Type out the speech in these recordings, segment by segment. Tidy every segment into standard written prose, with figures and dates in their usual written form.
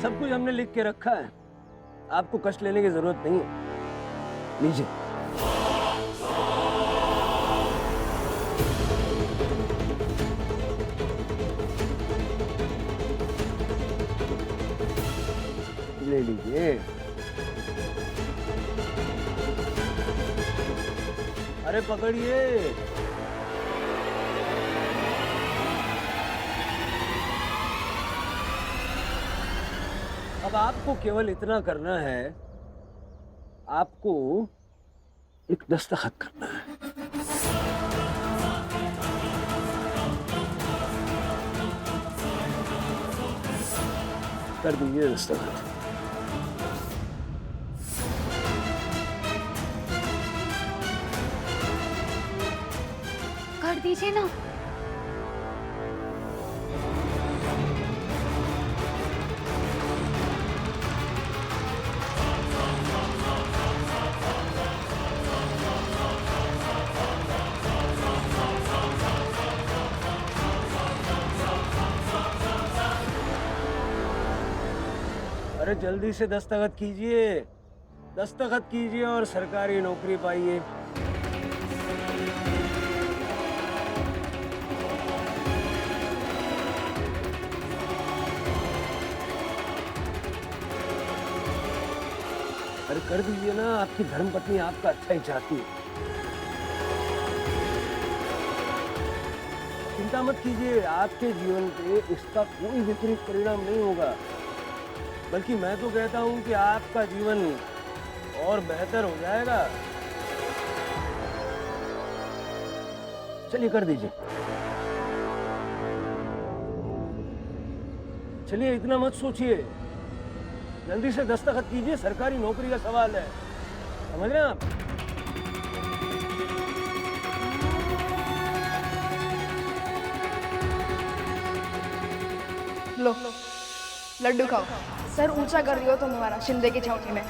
सब कुछ हमने लिख के रखा है, आपको कष्ट लेने की जरूरत नहीं है। लीजिए। ले लीजिए। अरे पकड़िए। अब आपको केवल इतना करना है, आपको एक दस्तखत करना है। कर दीजिए दस्तखत। कर दीजिए ना। अरे जल्दी से दस्तखत कीजिए, दस्तखत कीजिए और सरकारी नौकरी पाइए। अरे कर दीजिए ना, आपकी धर्मपत्नी आपका अच्छा ही चाहती है। चिंता मत कीजिए, आपके जीवन पे इसका कोई विपरीत परिणाम नहीं होगा, बल्कि मैं तो कहता हूं कि आपका जीवन और बेहतर हो जाएगा। चलिए कर दीजिए। चलिए इतना मत सोचिए, जल्दी से दस्तखत कीजिए, सरकारी नौकरी का सवाल है, समझ रहे हैं आप? लो लड्डू खाओ। सर ऊंचा कर रही हो तुम हमारा शिंदे की छावनी में।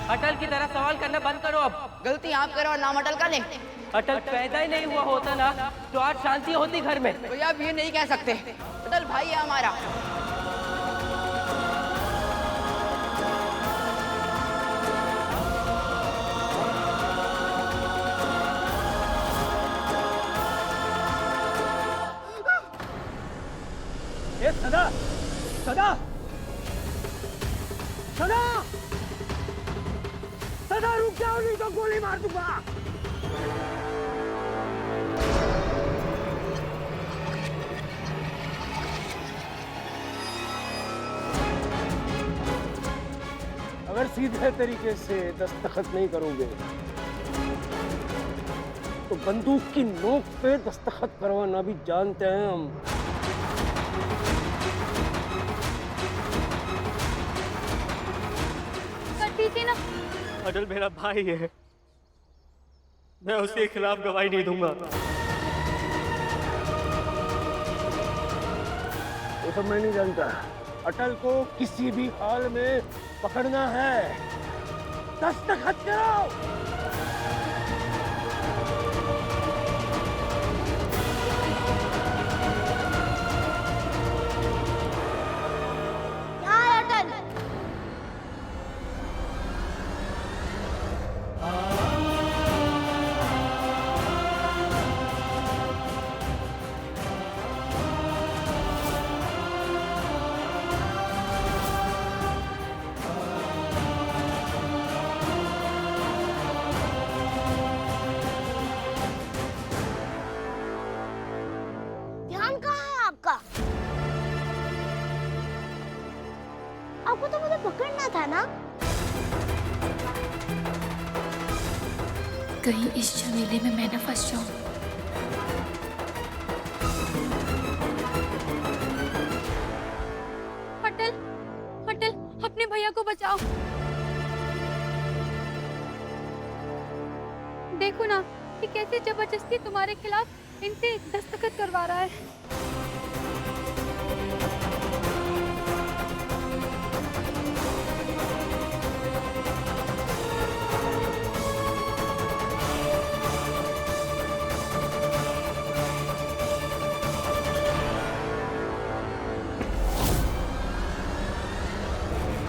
अटल की तरह सवाल करना बंद करो अब। गलती आप करो और नाम अटल का नहीं। अटल पैदा ही नहीं हुआ होता ना तो आज शांति होती घर में। तो आप ये नहीं कह सकते, अटल भाई है हमारा। ए सदा, सदा, सदा, सदा रुक जाओ नहीं तो गोली मार दूंगा। अगर सीधे तरीके से दस्तखत नहीं करोगे तो बंदूक की नोक पे दस्तखत करवाना भी जानते हैं हम। कर दीजिए ना। अटल मेरा भाई है, मैं उसके खिलाफ गवाही नहीं दूंगा। वो सब मैं नहीं जानता, अटल को किसी भी हाल में पकड़ना है। दस्तखत करो। आपको तो मुझे पकड़ना था ना। कहीं इस झमेले में मैं न फंस जाऊं। अटल अटल, अपने भैया को बचाओ। देखो ना, ये कैसे जबरदस्ती तुम्हारे खिलाफ इनसे दस्तखत करवा रहा है।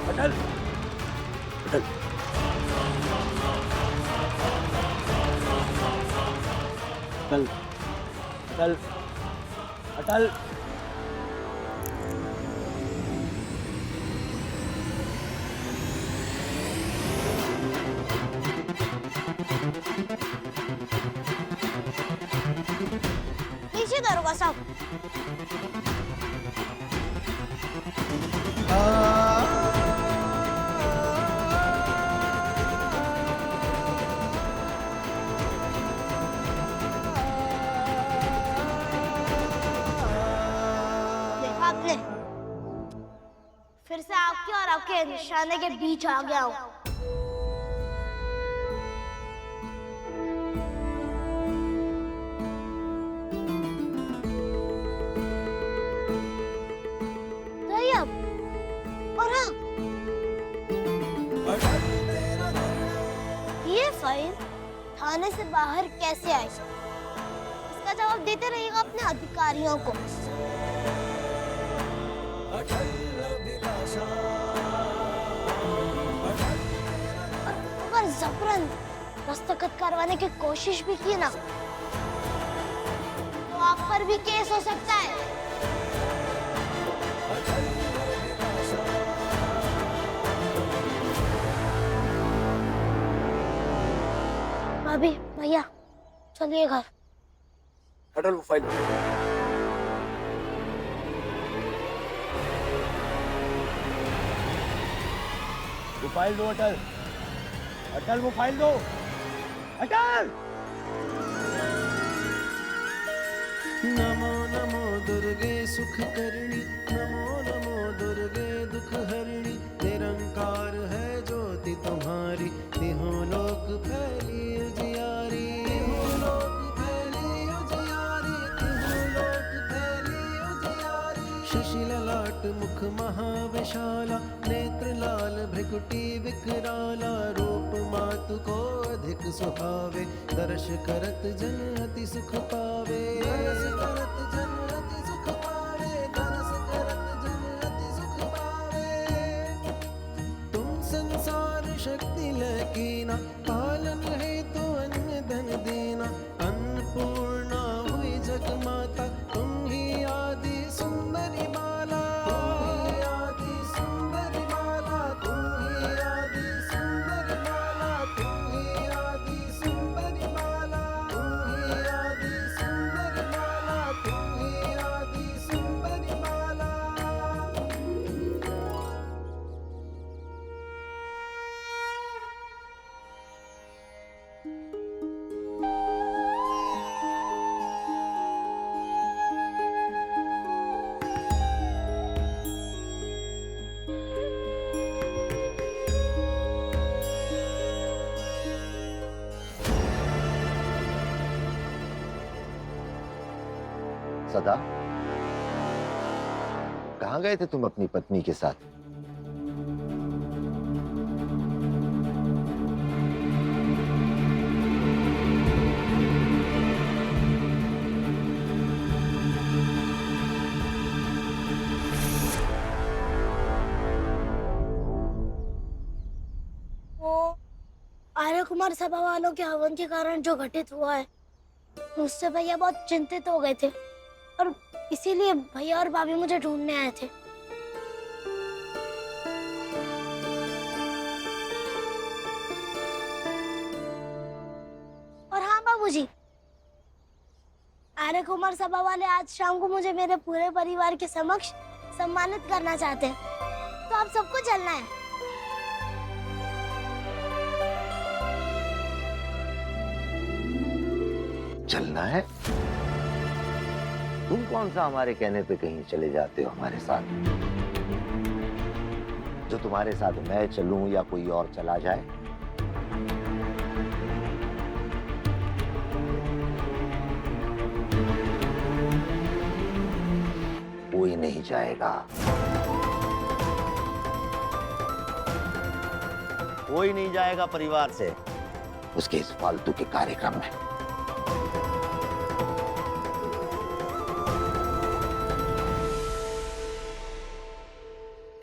अटल, अटल, अटल, अटल, अटल। पीछे दरोगा साहब। देखा आपने, फिर से आपके और आपके निशाने के बीच आ गया हूँ। सही अब। और हाँ, ये फाइल थाने से बाहर कैसे आई, इसका जवाब देते रहिएगा अपने अधिकारियों को। अगर जबरन दस्तखत करवाने की कोशिश भी की ना, तो आप पर भी केस हो सकता है। भाभी, भैया, चलिए घर। अटल, वो फाइल। वो फाइल दो अटल। अटल, वो फाइल दो। अटल! नमो नमो दुर्गे सुख करणी, नमो नमो दुर्गे दुख हरणी। निरंकार है ज्योति तुम्हारी, तिहों लोक फैली उजियारी। तिहों लोक फैली उजियारी, तिहों लोक फैली उजियारी। शशि ललाट मुख महाविशाला, नेत्र लाल भ्रिकुटी विकराला। रूप मातु को अधिक सुहावे, दर्श करत जन अति सुख पावे। दर्श करत जन अति सुख पावे, दर्श करत जन अति सुख पावे। तुम संसार शक्ति लकीना, पालन है तो अन्न धन देना। अन्नपूर्णा हुई जग माता, तुम ही आदि सुंदरी बाला। तुम ही आदि सुंदरी बाला, तुम ही आदि सुंदरी बाला। तुम ही आदि सुंदरी बाला, तुम ही आदि सुंदरी बाला। तुम ही आदि सुंदरी बाला। सदा, कहाँ गए थे तुम अपनी पत्नी के साथ? वो आर्य कुमार सभा वालों के हवन के कारण जो घटित हुआ है, उससे भैया बहुत चिंतित हो गए थे और इसीलिए भैया और भाभी मुझे ढूंढने आए थे। और हाँ बाबूजी, आर्य कुमार सभा वाले आज शाम को मुझे मेरे पूरे परिवार के समक्ष सम्मानित करना चाहते हैं, तो आप सबको चलना है। चलना है? तुम कौन सा हमारे कहने पे कहीं चले जाते हो हमारे साथ? जो तुम्हारे साथ मैं चलूं या कोई और चला जाए? कोई नहीं जाएगा। कोई नहीं जाएगा परिवार से उसके इस फालतू के कार्यक्रम में।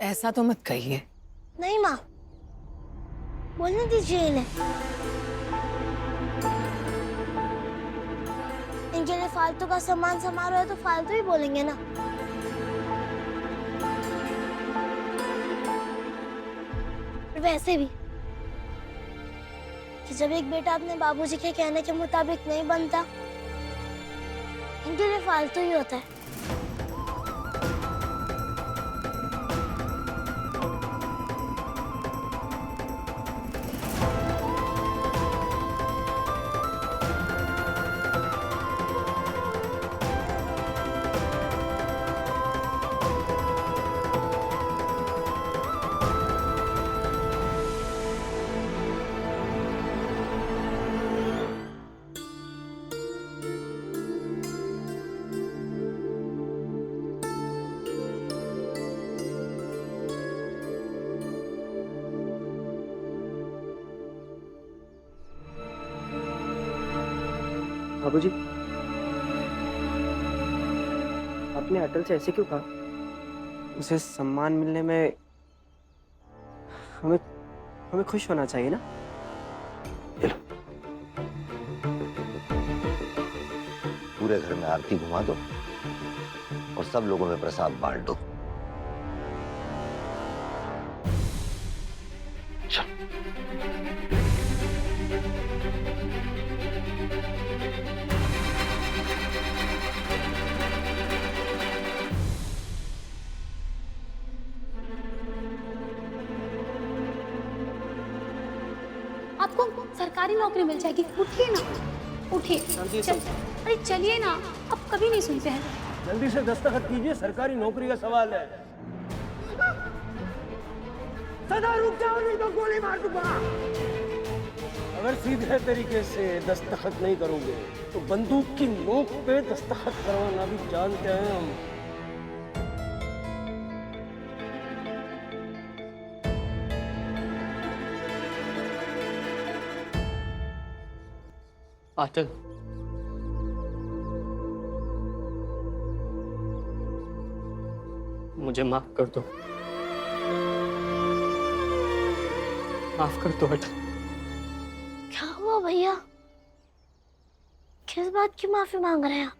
ऐसा तो मत कहिए। नहीं माँ, बोलने दीजिए इन्हें। इनके लिए फालतू का सामान समारोह है तो फालतू ही बोलेंगे ना। वैसे भी कि जब एक बेटा अपने बाबूजी के कहने के मुताबिक नहीं बनता, इनके लिए फालतू ही होता है। बाबूजी, आपने अटल से ऐसे क्यों कहा? उसे सम्मान मिलने में हमें खुश होना चाहिए ना? पूरे घर में आरती घुमा दो और सब लोगों में प्रसाद बांट दो। आपको सरकारी नौकरी मिल जाएगी। उठिए ना, उठिए। अरे चलिए ना, आप कभी नहीं सुनते हैं। जल्दी से दस्तखत कीजिए, सरकारी नौकरी का सवाल है। सदा रुक जाओ नहीं तो गोली मार दूंगा। अगर सीधे तरीके से दस्तखत नहीं करोगे तो बंदूक की नोक पे दस्तखत करवाना भी जानते हैं हम। अटल, मुझे माफ कर दो। माफ कर दो अटल। क्या हुआ भैया? किस बात की माफी मांग रहे हैं आप?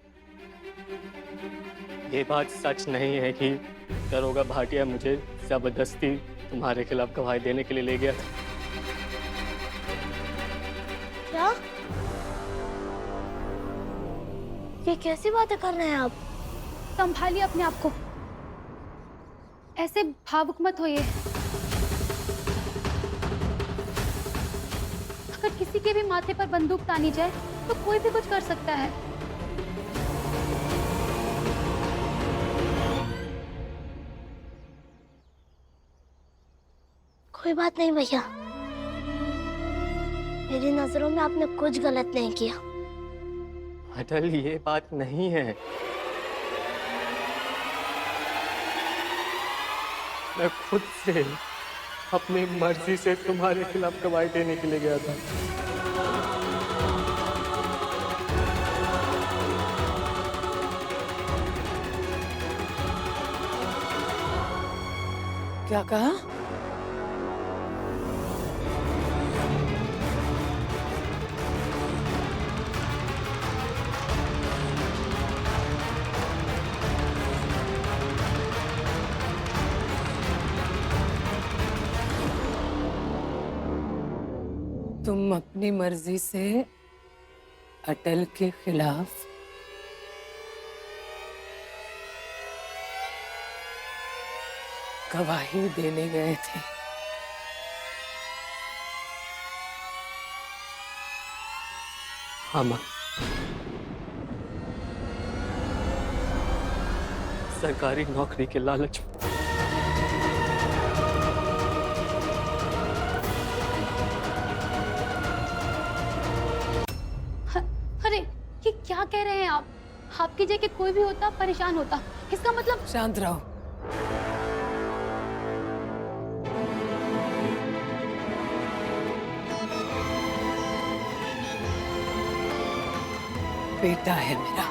ये बात सच नहीं है कि दरोगा भाटिया मुझे जबरदस्ती तुम्हारे खिलाफ गवाही देने के लिए ले गया था। क्या? ये कैसी बातें कर रहे हैं आप? संभालिए अपने आप को, ऐसे भावुक मत होइए। अगर किसी के भी माथे पर बंदूक तानी जाए तो कोई भी कुछ कर सकता है। कोई बात नहीं भैया, मेरी नजरों में आपने कुछ गलत नहीं किया। अटल, ये बात नहीं है। मैं खुद से अपनी मर्जी से तुम्हारे खिलाफ गवाही देने के लिए गया था। क्या कहा? तुम अपनी मर्जी से अटल के खिलाफ गवाही देने गए थे। हाँ माँ, सरकारी नौकरी के लालच में। कह रहे हैं आप? आपकी जगह कोई भी होता परेशान होता। इसका मतलब शांत रहो। बेटा है मेरा,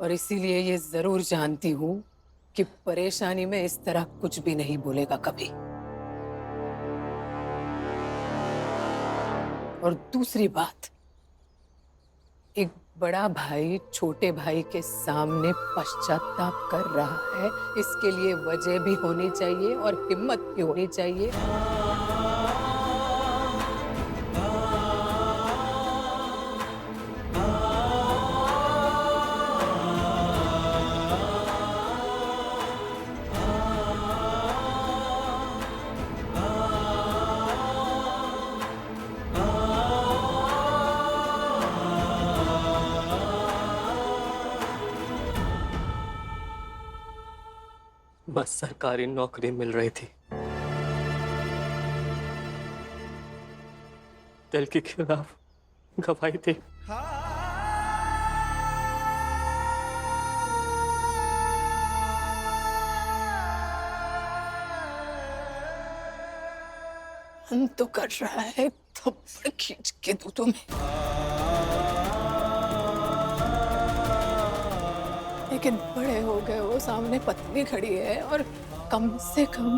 और इसीलिए ये जरूर जानती हूं कि परेशानी में इस तरह कुछ भी नहीं बोलेगा कभी। और दूसरी बात, एक बड़ा भाई छोटे भाई के सामने पश्चाताप कर रहा है, इसके लिए वजह भी होनी चाहिए और हिम्मत भी होनी चाहिए। बस सरकारी नौकरी मिल रही थी, दिल के खिलाफ गवाही थी। मन तो कर रहा है थप्पड़ खींच के दूं तुम्हें, लेकिन बड़े हो गए हो, सामने पत्नी खड़ी है और कम से कम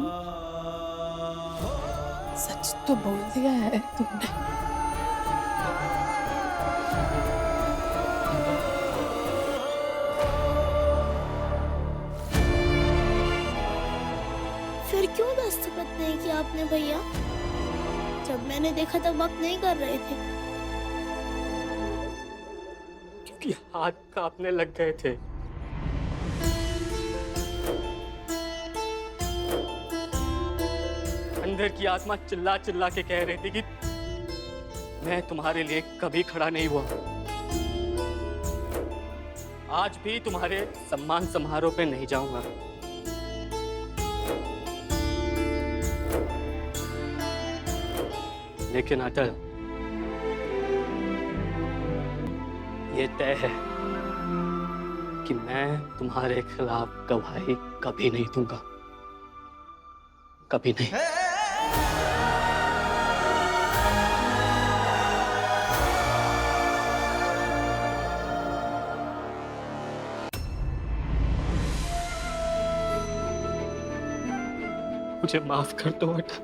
सच तो बोल दिया है तुमने। फिर क्यों दस्तखत नहीं किया आपने भैया? जब मैंने देखा तब आप नहीं कर रहे थे। क्योंकि हाथ कांपने लग गए थे। अंदर की आत्मा चिल्ला चिल्ला के कह रही थी कि मैं तुम्हारे लिए कभी खड़ा नहीं हुआ, आज भी तुम्हारे सम्मान समारोह पे नहीं जाऊंगा। लेकिन अटल, ये तय है कि मैं तुम्हारे खिलाफ गवाही कभी नहीं दूंगा, कभी नहीं। मुझे माफ कर दो अटल।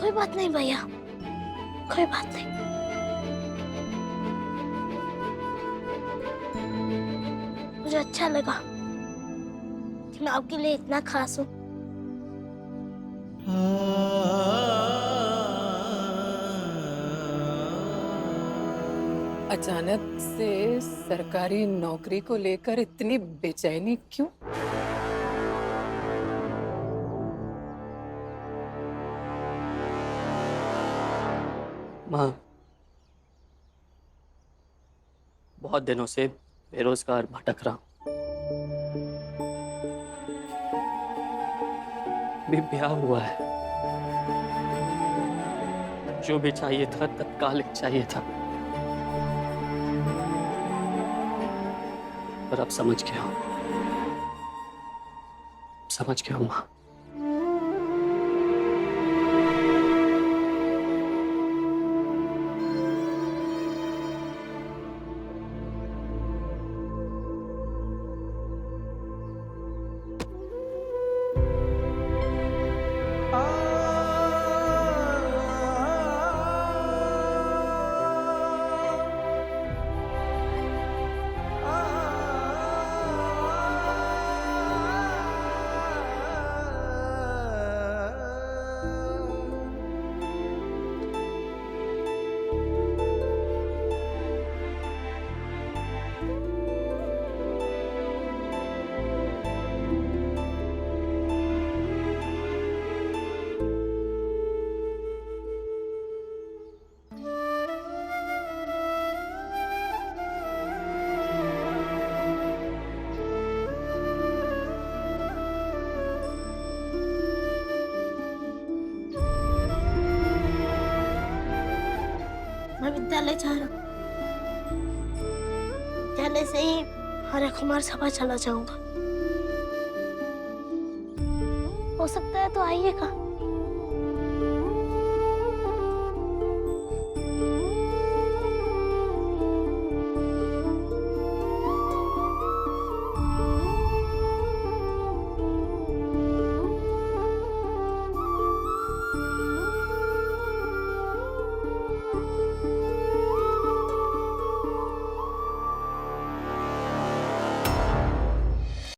कोई बात नहीं भैया, कोई बात नहीं। मुझे अच्छा लगा कि मैं आपके लिए इतना खास हूँ। अचानक से सरकारी नौकरी को लेकर इतनी बेचैनी क्यों? माँ, बहुत दिनों से बेरोजगार भटक रहा हूं। भी ब्याह हुआ है, जो भी चाहिए था तत्कालिक चाहिए था, पर अब समझ गया हूं, समझ गया हूं माँ। मैं विद्यालय जा रहा हूँ। विद्यालय से ही आर्य कुमार सभा चला जाऊंगा। हो सकता है तो आइएगा।